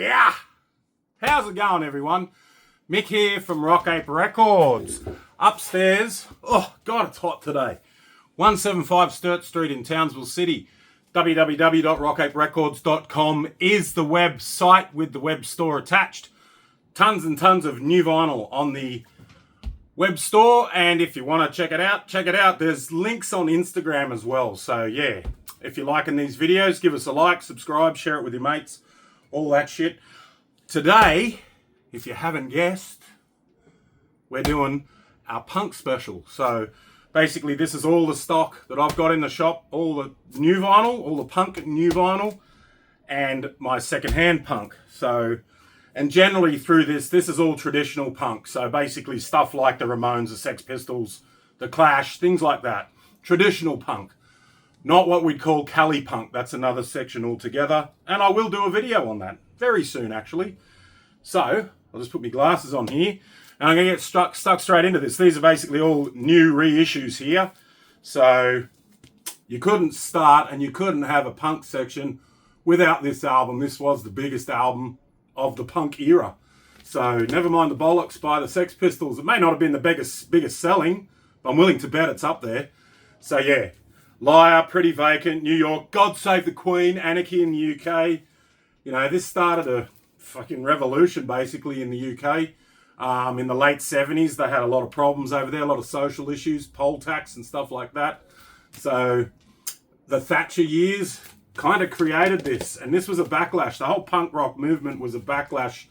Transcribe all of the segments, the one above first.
Yeah! How's it going, everyone? Mick here from Rock Ape Records. Upstairs, oh God, it's hot today. 175 Sturt Street in Townsville City. www.rockaperecords.com is the website with the web store attached. Tons and tons of new vinyl on the web store, and if you want to check it out, check it out. There's links on Instagram as well. So yeah, if you're liking these videos, give us a like, subscribe, share it with your mates, all that shit. Today, if you haven't guessed, we're doing our punk special. So basically this is all the stock that I've got in the shop, all the new vinyl, all the punk new vinyl, and my secondhand punk. So, and generally through this is all traditional punk. So basically stuff like the Ramones, the Sex Pistols, the Clash, things like that. Traditional punk. Not what we'd call Cali punk. That's another section altogether. And I will do a video on that very soon, actually. So I'll just put my glasses on here. And I'm going to get stuck straight into this. These are basically all new reissues here. So you couldn't start and you couldn't have a punk section without this album. This was the biggest album of the punk era. So never mind the bollocks by the Sex Pistols. It may not have been the biggest selling, but I'm willing to bet it's up there. So yeah, Liar, Pretty Vacant, New York, God Save the Queen, Anarchy in the UK. You know, this started a fucking revolution basically in the UK. In the late 70s, they had a lot of problems over there, a lot of social issues, poll tax and stuff like that. So the Thatcher years kind of created this, and this was a backlash. The whole punk rock movement was a backlash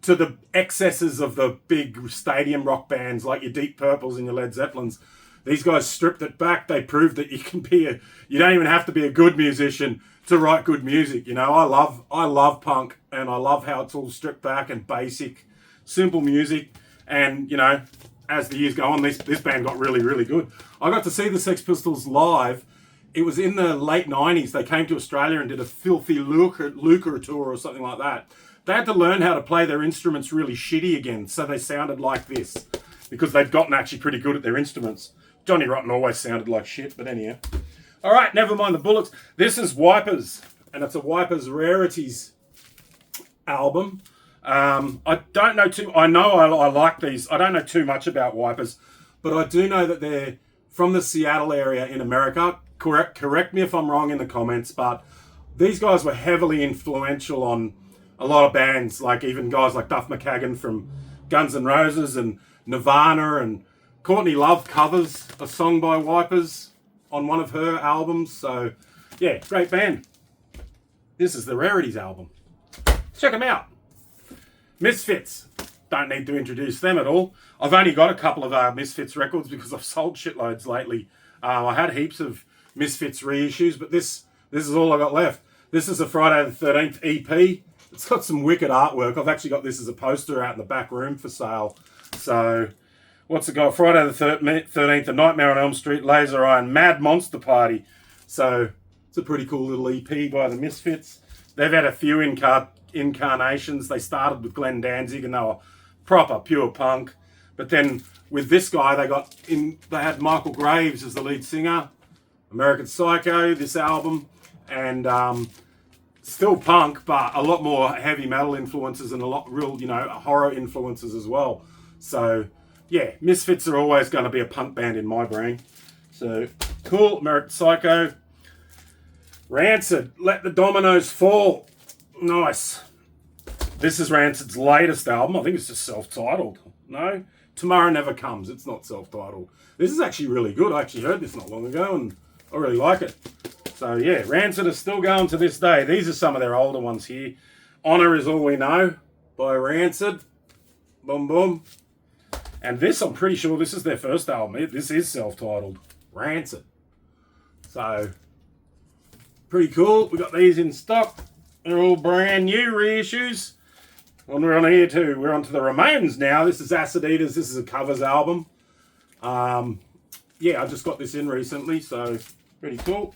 to the excesses of the big stadium rock bands like your Deep Purples and your Led Zeppelins. These guys stripped it back. They proved that you don't even have to be a good musician to write good music. You know, I love punk, and I love how it's all stripped back and basic, simple music. And, you know, as the years go on, this band got really, really good. I got to see the Sex Pistols live. It was in the late 90s. They came to Australia and did a filthy lucre tour or something like that. They had to learn how to play their instruments really shitty again, so they sounded like this, because they'd gotten actually pretty good at their instruments. Johnny Rotten always sounded like shit, but anyhow. All right, never mind the bullets. This is Wipers, and it's a Wipers Rarities album. I don't know I know I like these. I don't know too much about Wipers, but I do know that they're from the Seattle area in America. Correct me if I'm wrong in the comments, but these guys were heavily influential on a lot of bands, like even guys like Duff McKagan from Guns N' Roses and Nirvana, and Courtney Love covers a song by Wipers on one of her albums. So yeah, great band. This is the Rarities album. Check them out. Misfits. Don't need to introduce them at all. I've only got a couple of Misfits records because I've sold shitloads lately. I had heaps of Misfits reissues, but this is all I got left. This is a Friday the 13th EP. It's got some wicked artwork. I've actually got this as a poster out in the back room for sale. So what's it got? Friday the 13th, A Nightmare on Elm Street, Laser Eye, and Mad Monster Party. So it's a pretty cool little EP by the Misfits. They've had a few incarnations. They started with Glenn Danzig and they were proper pure punk. But then with this guy, they had Michael Graves as the lead singer, American Psycho, this album, and still punk, but a lot more heavy metal influences and a lot real, horror influences as well. So yeah, Misfits are always going to be a punk band in my brain. So cool. American Psycho. Rancid, Let the Dominoes Fall. Nice. This is Rancid's latest album. I think it's just self-titled. No? Tomorrow Never Comes. It's not self-titled. This is actually really good. I actually heard this not long ago and I really like it. So yeah, Rancid is still going to this day. These are some of their older ones here. Honor Is All We Know by Rancid. Boom, boom. And this, I'm pretty sure this is their first album. This is self-titled. Rancid. So, pretty cool. We got these in stock. They're all brand new reissues. And we're on here too. We're on to the Ramones now. This is Acid Eaters. This is a covers album. Yeah, I just got this in recently, so pretty cool.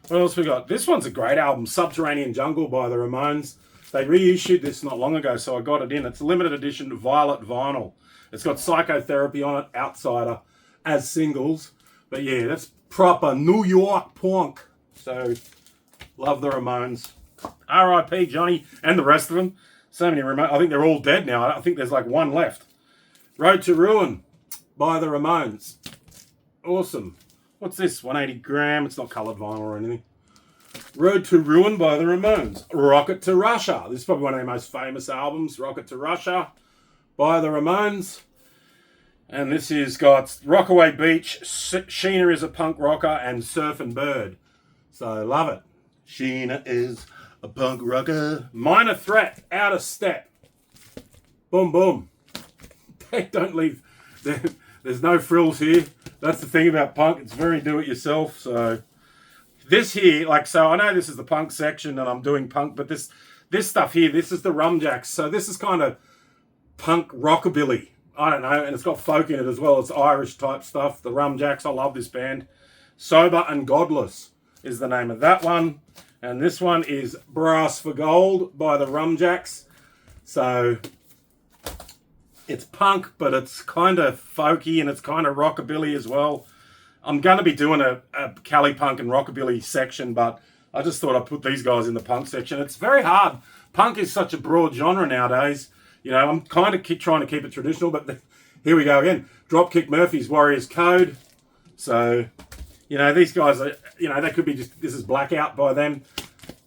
What else we got? This one's a great album, Subterranean Jungle by the Ramones. They reissued this not long ago, so I got it in. It's a limited edition Violet vinyl. It's got Psychotherapy on it, Outsider, as singles. But yeah, that's proper New York punk. So, love the Ramones. R.I.P. Johnny and the rest of them. So many remote. I think they're all dead now. I think there's like one left. Road to Ruin by the Ramones. Awesome. What's this? 180 gram. It's not coloured vinyl or anything. Road to Ruin by the Ramones. Rocket to Russia. This is probably one of their most famous albums. Rocket to Russia by the Ramones. And this is got Rockaway Beach, Sheena is a Punk Rocker, and Surf and Bird. So love it. Sheena is a punk rocker. Minor Threat, Out of Step. Boom, boom. They don't leave. There's no frills here. That's the thing about punk. It's very do-it-yourself. So this here, like, so I know this is the punk section and I'm doing punk, but this stuff here, this is the Rumjacks. So this is kind of punk rockabilly. I don't know, and it's got folk in it as well. It's Irish type stuff. The Rumjacks, I love this band. Sober and Godless is the name of that one. And this one is Brass for Gold by the Rumjacks. So it's punk, but it's kind of folky and it's kind of rockabilly as well. I'm going to be doing a Cali punk and rockabilly section, but I just thought I'd put these guys in the punk section. It's very hard. Punk is such a broad genre nowadays. You know, I'm kind of trying to keep it traditional, but here we go again. Dropkick Murphys, Warriors Code. So, you know, these guys, are, you know, they could be just, this is Blackout by them.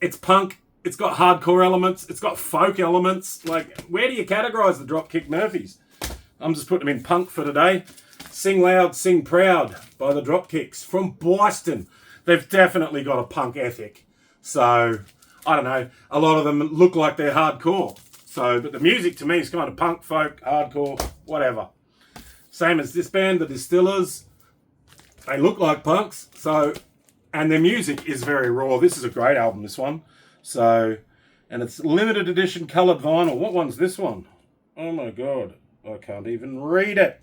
It's punk. It's got hardcore elements. It's got folk elements. Like, where do you categorize the Dropkick Murphys? I'm just putting them in punk for today. Sing Loud, Sing Proud by the Dropkicks from Boston. They've definitely got a punk ethic. So, I don't know. A lot of them look like they're hardcore. So, but the music to me is kind of punk, folk, hardcore, whatever. Same as this band, the Distillers. They look like punks. So, and their music is very raw. This is a great album, this one. So, and it's limited edition coloured vinyl. What one's this one? Oh my God. I can't even read it.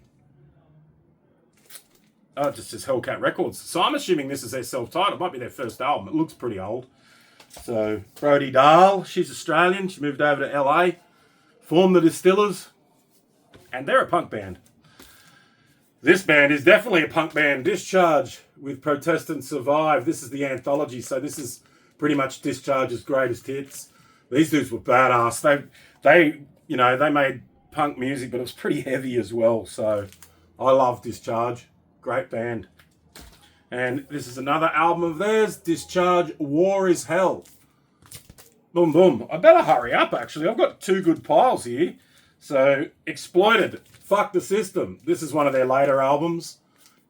Oh, it just says Hellcat Records. So I'm assuming this is their self-titled. It might be their first album. It looks pretty old. So, Brodie Dahl, she's Australian. She moved over to LA, formed the Distillers, and they're a punk band. This band is definitely a punk band. Discharge with Protest and Survive. This is the anthology, so this is pretty much Discharge's greatest hits. These dudes were badass. They you know, they made punk music, but it was pretty heavy as well. So, I love Discharge. Great band. And this is another album of theirs, Discharge, War is Hell. Boom, boom. I better hurry up, actually. I've got two good piles here. So, Exploited, Fuck the System. This is one of their later albums.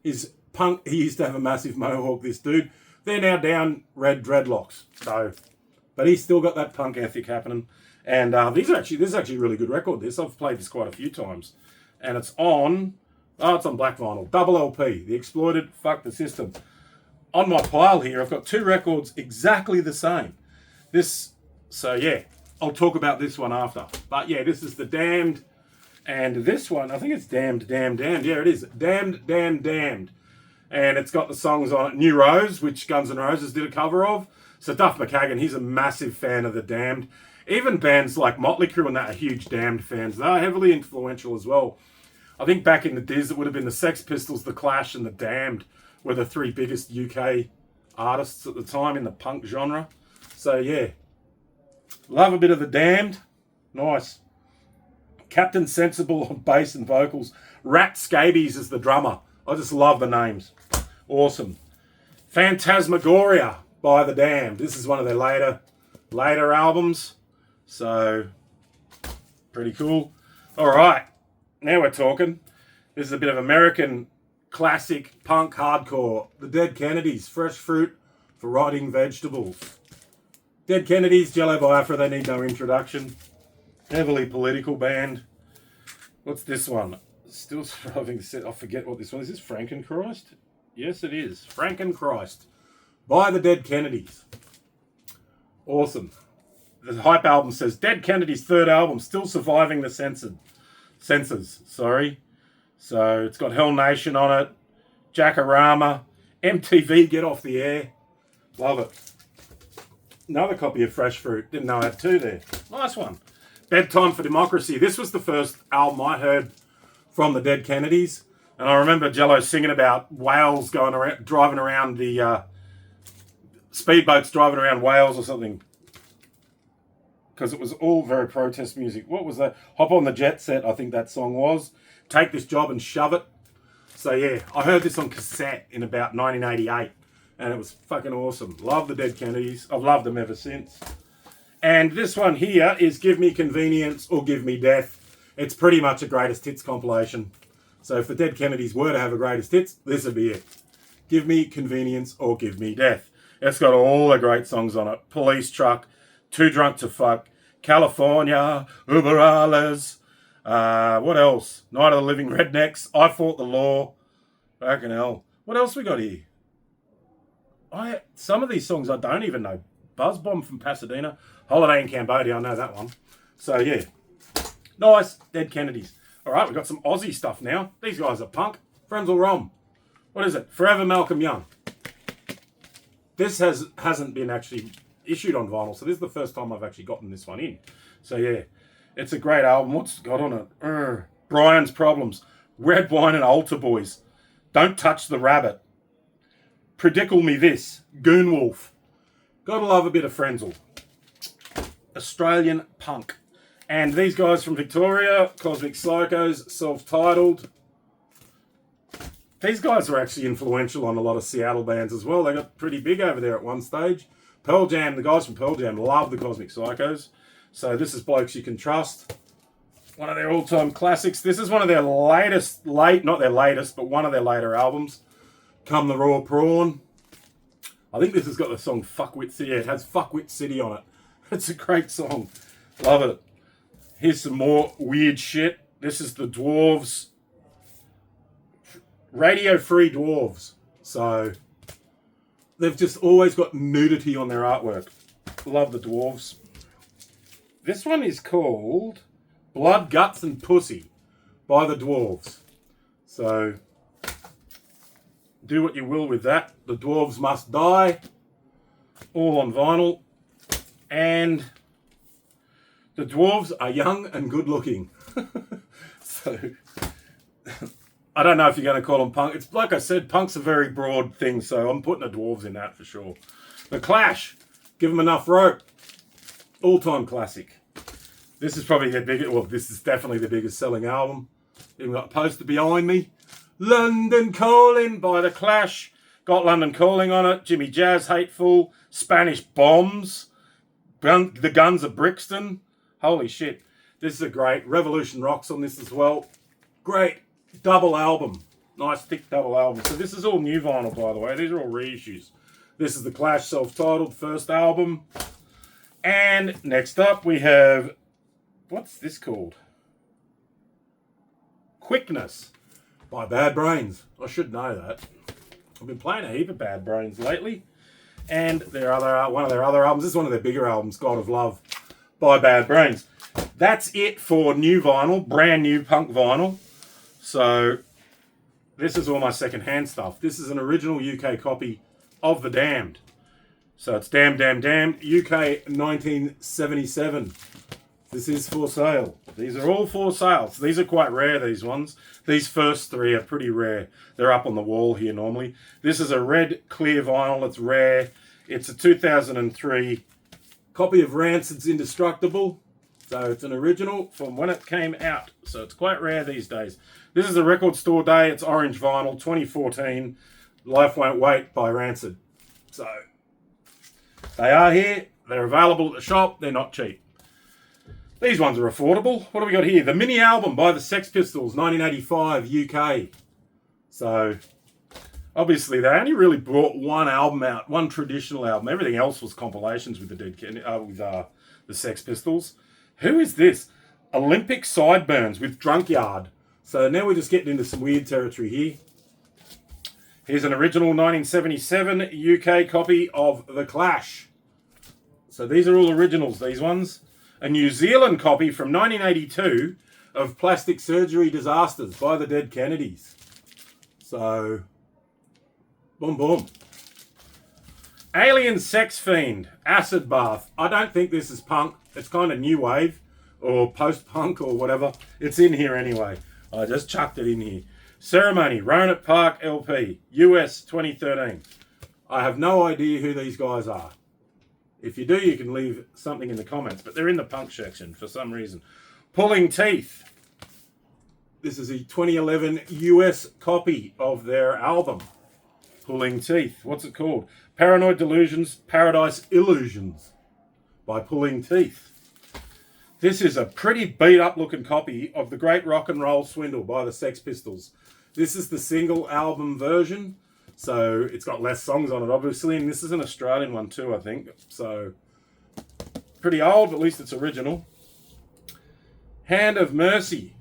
His punk, he used to have a massive mohawk, this dude. They're now down red dreadlocks. So, but he's still got that punk ethic happening. And this is actually a really good record, this. I've played this quite a few times. And it's on black vinyl. Double LP, The Exploited, Fuck the System. On my pile here, I've got two records exactly the same. So yeah, I'll talk about this one after. But yeah, this is the Damned. And this one, I think it's Damned, Damned, Damned. Yeah, it is. Damned, Damned, Damned. And it's got the songs on it. New Rose, which Guns N' Roses did a cover of. So Duff McKagan, he's a massive fan of the Damned. Even bands like Motley Crue and that are huge Damned fans. They're heavily influential as well. I think back in the days, it would have been the Sex Pistols, the Clash, and the Damned were the three biggest UK artists at the time in the punk genre. So yeah, love a bit of the Damned. Nice. Captain Sensible on bass and vocals. Rat Scabies is the drummer. I just love the names. Awesome. Phantasmagoria by the Damned. This is one of their later albums. So, pretty cool. All right. Now we're talking. This is a bit of American classic punk hardcore. The Dead Kennedys, Fresh Fruit for Rotting Vegetables. Dead Kennedys, Jello Biafra, they need no introduction. Heavily political band. What's this one? Still surviving. I forget what this one is. Is this Frankenchrist? Yes, it is. Frankenchrist by the Dead Kennedys. Awesome. The Hype album says Dead Kennedys' third album, still surviving the censors. Sorry. So it's got Hell Nation on it. Jackarama. MTV, Get Off the Air. Love it. Another copy of Fresh Fruit. Didn't know I had two there. Nice one. Bedtime for Democracy. This was the first album I heard from the Dead Kennedys. And I remember Jello singing about whales going around, driving around the speedboats driving around Wales or something. because it was all very protest music. What was that? Hop on the Jet Set, I think that song was. Take This Job and Shove It. So yeah, I heard this on cassette in about 1988, and it was fucking awesome. Love the Dead Kennedys. I've loved them ever since. And this one here is Give Me Convenience or Give Me Death. It's pretty much a greatest hits compilation. So if the Dead Kennedys were to have a greatest hits, this would be it. Give Me Convenience or Give Me Death. It's got all the great songs on it. Police Truck, Too Drunk to Fuck, California, Uber Alles. What else? Night of the Living Rednecks, I Fought the Law. Fucking hell. What else we got here? Some of these songs I don't even know. Buzz Bomb from Pasadena. Holiday in Cambodia, I know that one. So yeah. Nice, Dead Kennedys. Alright, we've got some Aussie stuff now. These guys are punk. Frenzal Rhomb. What is it? Forever Malcolm Young. This hasn't been actually issued on vinyl, so this is the first time I've actually gotten this one in. So yeah, it's a great album. What's it got on it? Brian's Problems. Red Wine and Altar Boys. Don't Touch the Rabbit. Predicle Me This. Goon Wolf. Gotta love a bit of Frenzal. Australian punk. And these guys from Victoria, Cosmic Psychos, self-titled. These guys were actually influential on a lot of Seattle bands as well. They got pretty big over there at one stage. Pearl Jam, the guys from Pearl Jam love the Cosmic Psychos. So this is Blokes You Can Trust. One of their all-time classics. This is one of their not their latest, but one of their later albums. Come the Raw Prawn. I think this has got the song Fuckwit City. It has Fuckwit City on it. It's a great song. Love it. Here's some more weird shit. This is the Dwarves. Radio Free Dwarves. So they've just always got nudity on their artwork. Love the Dwarves. This one is called Blood, Guts and Pussy by the Dwarves. So do what you will with that. The Dwarves Must Die. All on vinyl. And the Dwarves are young and good looking. So I don't know if you're going to call them punk. It's like I said, punk's a very broad thing, so I'm putting the Dwarves in that for sure. The Clash, Give Them Enough Rope. All-time classic. This is probably their biggest, well, this is definitely the biggest selling album. Even got a poster behind me. London Calling by The Clash. Got London Calling on it. Jimmy Jazz, Hateful. Spanish Bombs. The Guns of Brixton. Holy shit. This is a great. Revolution Rocks on this as well. Great double album. Nice thick double album. So this is all new vinyl, by the way. These are all reissues. This is The Clash self-titled first album. And next up we have, what's this called? Quickness by Bad Brains. I should know that. I've been playing a heap of Bad Brains lately. And one of their other albums, this is one of their bigger albums, God of Love by Bad Brains. That's it for new vinyl, brand new punk vinyl. So this is all my second-hand stuff. This is an original UK copy of The Damned. So it's Damned, Damned, Damned, UK 1977. This is for sale. These are all for sale. So these are quite rare, these ones. These first three are pretty rare. They're up on the wall here normally. This is a red clear vinyl. It's rare. It's a 2003 copy of Rancid's Indestructible. So it's an original from when it came out. So it's quite rare these days. This is a record store day. It's orange vinyl, 2014. Life Won't Wait by Rancid. So they are here. They're available at the shop. They're not cheap. These ones are affordable. What do we got here? The mini album by the Sex Pistols, 1985 UK. So obviously they only really brought one album out, one traditional album. Everything else was compilations with the Sex Pistols. Who is this? Olympic Sideburns with Drunkyard. So now we're just getting into some weird territory here. Here's an original 1977 UK copy of The Clash. So these are all originals, these ones. A New Zealand copy from 1982 of Plastic Surgery Disasters by the Dead Kennedys. So, boom, boom. Alien Sex Fiend, Acid Bath. I don't think this is punk. It's kind of new wave or post-punk or whatever. It's in here anyway. I just chucked it in here. Ceremony, Roanoke Park LP, US 2013. I have no idea who these guys are. If you do, you can leave something in the comments, but they're in the punk section for some reason. Pulling Teeth. This is a 2011 US copy of their album, Pulling Teeth. What's it called? Paranoid Delusions, Paradise Illusions by Pulling Teeth. This is a pretty beat up looking copy of The Great Rock and Roll Swindle by the Sex Pistols. This is the single album version, so it's got less songs on it obviously, and this is an Australian one too, I think. So pretty old, but at least it's original. Hand of Mercy.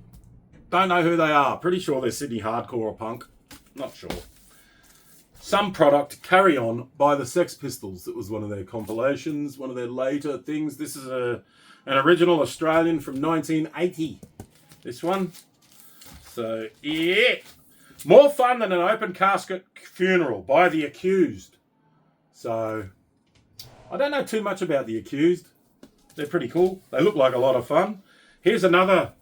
Don't know who they are. Pretty sure they're Sydney hardcore or punk. Not sure. Some Product, Carry On by the Sex Pistols. It was one of their compilations, one of their later things. This is an original Australian from 1980. This one. So, yeah. More Fun Than an Open Casket Funeral by The Accused. So, I don't know too much about The Accused. They're pretty cool. They look like a lot of fun. Here's another.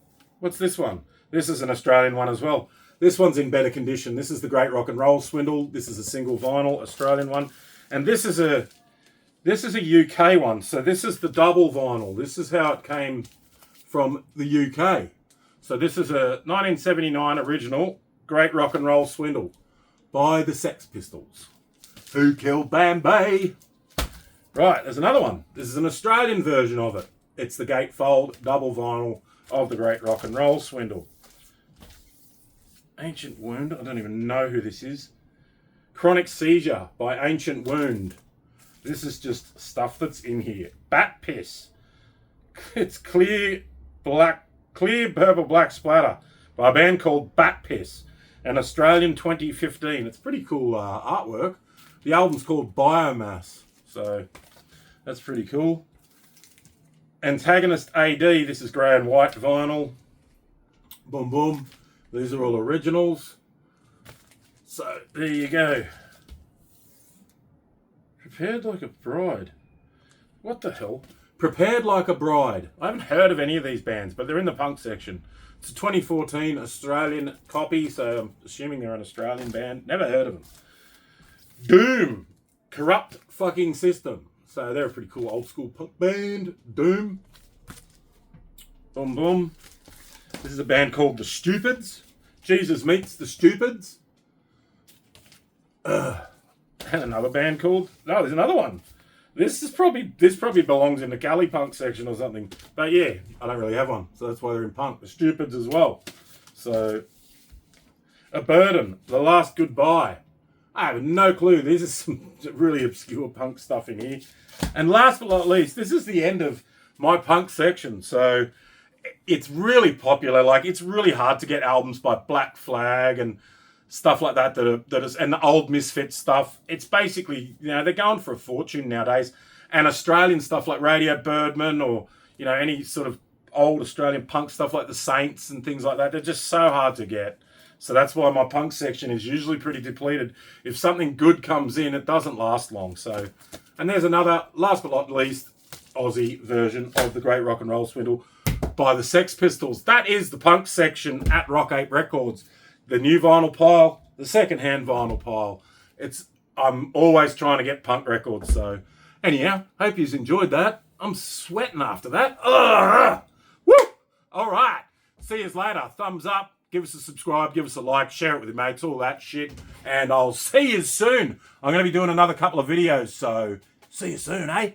What's this one? This is an Australian one as well. This one's in better condition. This is The Great Rock and Roll Swindle. This is a single vinyl Australian one. And this is a UK one. So this is the double vinyl. This is how it came from the UK. So this is a 1979 original Great Rock and Roll Swindle by the Sex Pistols. Who Killed Bambi? Right, there's another one. This is an Australian version of it. It's the gatefold double vinyl of the Great Rock and Roll Swindle. Ancient Wound. I don't even know who this is. Chronic Seizure by Ancient Wound. This is just stuff that's in here. Bat Piss. It's clear purple black splatter by a band called Bat Piss. An Australian 2015. It's pretty cool artwork. The album's called Biomass. So that's pretty cool. Antagonist AD. This is grey and white vinyl. Boom, boom. These are all originals. So, there you go. Prepared Like a Bride. What the hell? Prepared Like a Bride. I haven't heard of any of these bands, but they're in the punk section. It's a 2014 Australian copy, so I'm assuming they're an Australian band. Never heard of them. Doom. Corrupt Fucking System. So, they're a pretty cool old school punk band. Doom. Boom, boom. This is a band called The Stupids. Jesus Meets The Stupids. And another band called... No, there's another one. This probably belongs in the Cali punk section or something. But yeah, I don't really have one. So that's why they're in punk. The Stupids as well. So, A Burden. The Last Goodbye. I have no clue. This is some really obscure punk stuff in here. And last but not least, this is the end of my punk section. So... it's really popular. Like, it's really hard to get albums by Black Flag and stuff like that and the old Misfit stuff. It's basically, they're going for a fortune nowadays. And Australian stuff like Radio Birdman or, any sort of old Australian punk stuff like the Saints and things like that, they're just so hard to get. So that's why my punk section is usually pretty depleted. If something good comes in, it doesn't last long. So, and there's another, last but not least, Aussie version of the Great Rock and Roll Swindle by the Sex Pistols. That is the punk section at Rock Ape Records. The new vinyl pile, the second-hand vinyl pile. I'm always trying to get punk records. So, anyhow, hope you've enjoyed that. I'm sweating after that. Woo! All right. See you later. Thumbs up. Give us a subscribe. Give us a like. Share it with your mates. All that shit. And I'll see you soon. I'm going to be doing another couple of videos. So, see you soon, eh?